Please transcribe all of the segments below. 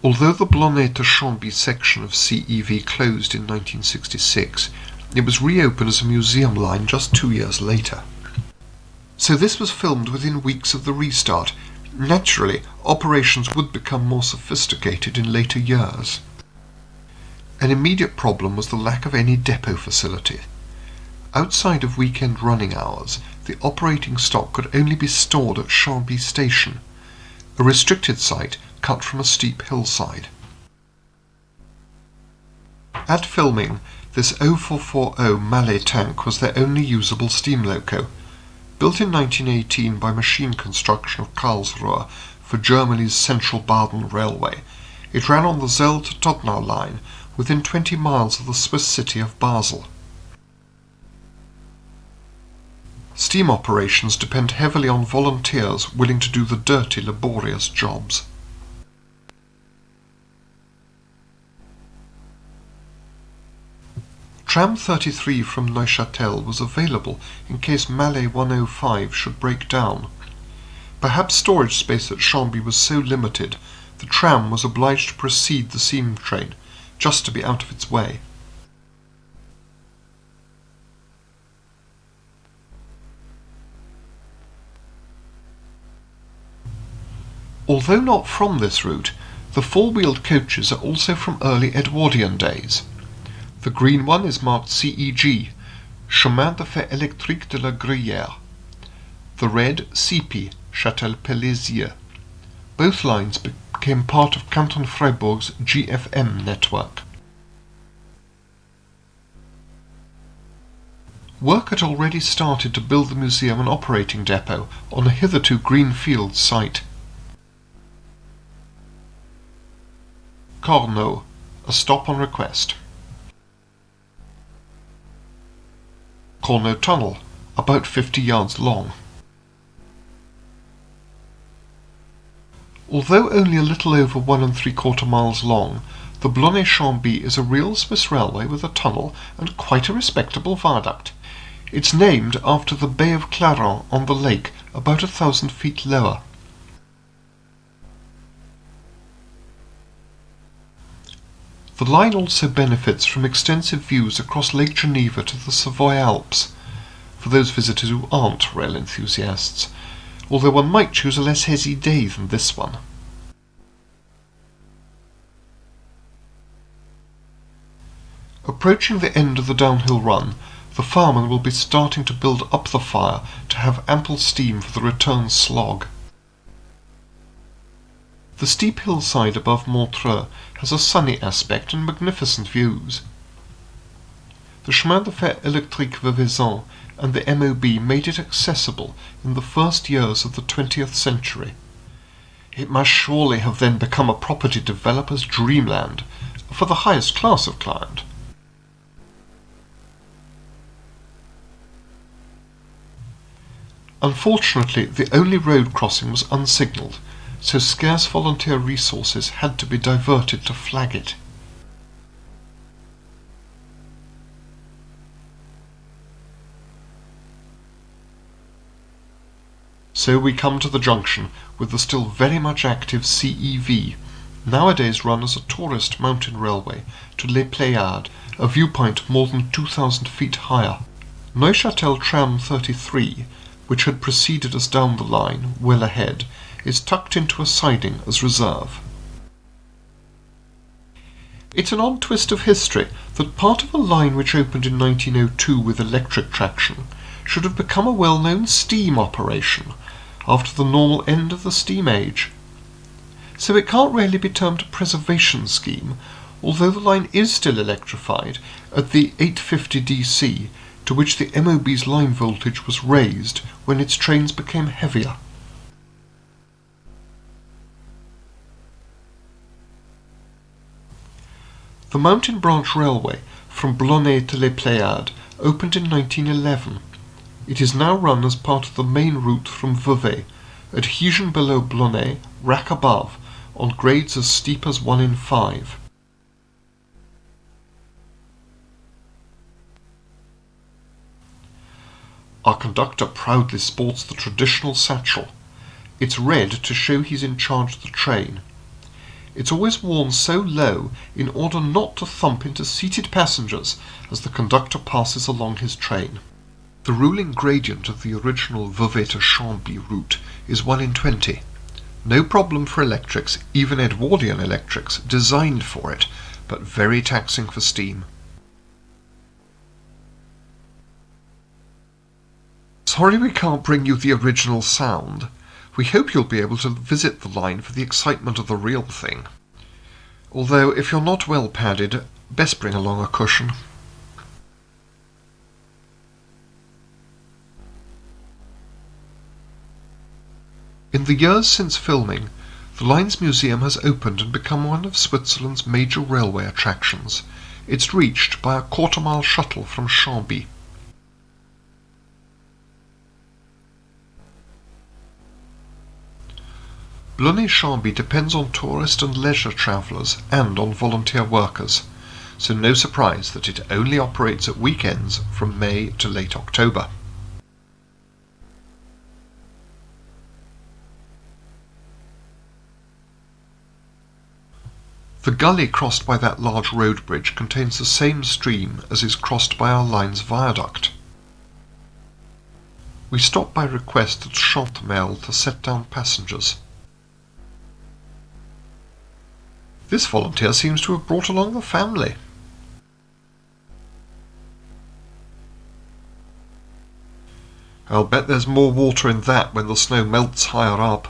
Although the Blonay to Chamby section of CEV closed in 1966, it was reopened as a museum line just 2 years later. So this was filmed within weeks of the restart. Naturally, operations would become more sophisticated in later years. An immediate problem was the lack of any depot facility. Outside of weekend running hours, the operating stock could only be stored at Chamby Station, a restricted site cut from a steep hillside. At filming, this 0440 Mallet tank was their only usable steam loco. Built in 1918 by Machine Construction of Karlsruhe for Germany's Central Baden Railway, it ran on the Zell to Todtnauerli line within 20 miles of the Swiss city of Basel. Steam operations depend heavily on volunteers willing to do the dirty, laborious jobs. Tram 33 from Neuchâtel was available in case Mallet 105 should break down. Perhaps storage space at Chamby was so limited, the tram was obliged to precede the steam train, just to be out of its way. Although not from this route, the four-wheeled coaches are also from early Edwardian days. The green one is marked CEG, Chemin de Fer Électrique de la Gruyère. The red, CP, Châtel-Pélissier. Both lines became part of Canton Fribourg's GFM network. Work had already started to build the museum and operating depot on a hitherto greenfield site. Cornaux, a stop on request. Cornaux Tunnel, about 50 yards long. Although only a little over 1 3/4 miles long, the Blonay-Chamby is a real Swiss railway with a tunnel and quite a respectable viaduct. It's named after the Bay of Clarens on the lake, about 1,000 feet lower. The line also benefits from extensive views across Lake Geneva to the Savoy Alps, for those visitors who aren't rail enthusiasts, although one might choose a less hazy day than this one. Approaching the end of the downhill run, the fireman will be starting to build up the fire to have ample steam for the return slog. The steep hillside above Montreux has a sunny aspect and magnificent views. The Chemin de Fer Électrique Vauvezan and the MOB made it accessible in the first years of the 20th century. It must surely have then become a property developer's dreamland for the highest class of client. Unfortunately, the only road crossing was unsignalled, so scarce volunteer resources had to be diverted to flag it. So we come to the junction with the still very much active CEV, nowadays run as a tourist mountain railway to Les Pléiades, a viewpoint more than 2,000 feet higher. Neuchâtel Tram 33, which had preceded us down the line, well ahead, is tucked into a siding as reserve. It's an odd twist of history that part of a line which opened in 1902 with electric traction should have become a well-known steam operation after the normal end of the steam age. So it can't really be termed a preservation scheme, although the line is still electrified at the 850 DC, to which the MOB's line voltage was raised when its trains became heavier. The Mountain Branch Railway from Blonay to Les Pléiades opened in 1911. It is now run as part of the main route from Vevey, adhesion below Blonay, rack above, on grades as steep as 1 in 5. Our conductor proudly sports the traditional satchel. It's red to show he's in charge of the train. It's always worn so low in order not to thump into seated passengers as the conductor passes along his train. The ruling gradient of the original Vevey to Chamby route is 1 in 20. No problem for electrics, even Edwardian electrics, designed for it, but very taxing for steam. Sorry we can't bring you the original sound. We hope you'll be able to visit the line for the excitement of the real thing. Although, if you're not well padded, best bring along a cushion. In the years since filming, the line's museum has opened and become one of Switzerland's major railway attractions. It's reached by a quarter-mile shuttle from Chamby. Blonay-Chamby depends on tourist and leisure travellers and on volunteer workers, so no surprise that it only operates at weekends from May to late October. The gully crossed by that large road bridge contains the same stream as is crossed by our line's viaduct. We stopped by request at Chantemerle to set down passengers. This volunteer seems to have brought along the family. I'll bet there's more water in that when the snow melts higher up.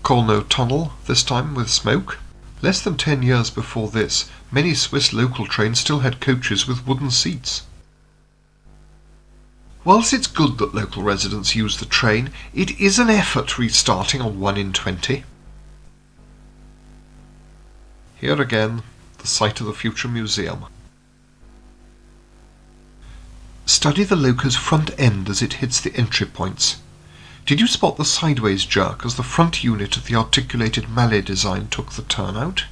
Cornaux tunnel, this time with smoke. Less than 10 years before this, many Swiss local trains still had coaches with wooden seats. Whilst it's good that local residents use the train, it is an effort restarting on 1 in 20. Here again, the site of the future museum. Study the loco's front end as it hits the entry points. Did you spot the sideways jerk as the front unit of the articulated mallet design took the turnout?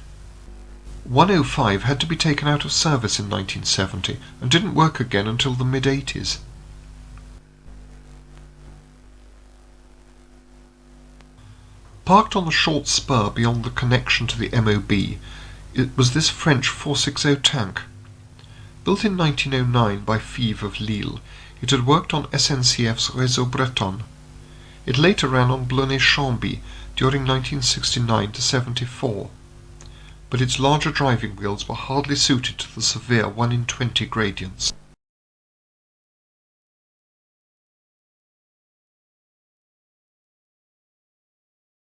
105 had to be taken out of service in 1970 and didn't work again until the mid-80s. Parked on the short spur beyond the connection to the MOB, it was this French 460 tank. Built in 1909 by Fives of Lille, it had worked on SNCF's Réseau Breton. It later ran on Blonay-Chamby during 1969 to 74, but its larger driving wheels were hardly suited to the severe 1 in 20 gradients.